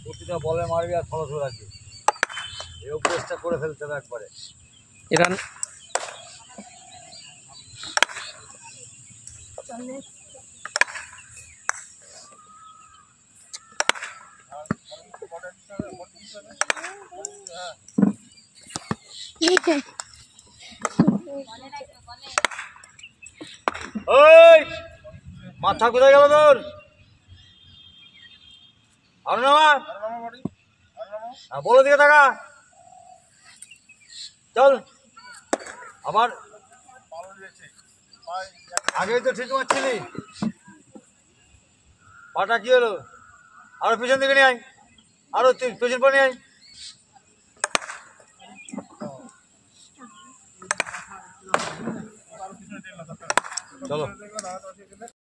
প্রতিটা বলে মারবি আর ফলস রাখবি, এই অভ্যেসটা করে ফেলতে হবে একবারে। রান ওই মাথা কোথায় গেল তোর? আর নামা, বলে দিকে থাকা, চল। আবার আগেই তো ঠিক মারছিলি, পাটা কি হলো? আরো পিছন দিকে নিয়ে আয়, আরো পেছন পর নিয়ে আয়। চলো।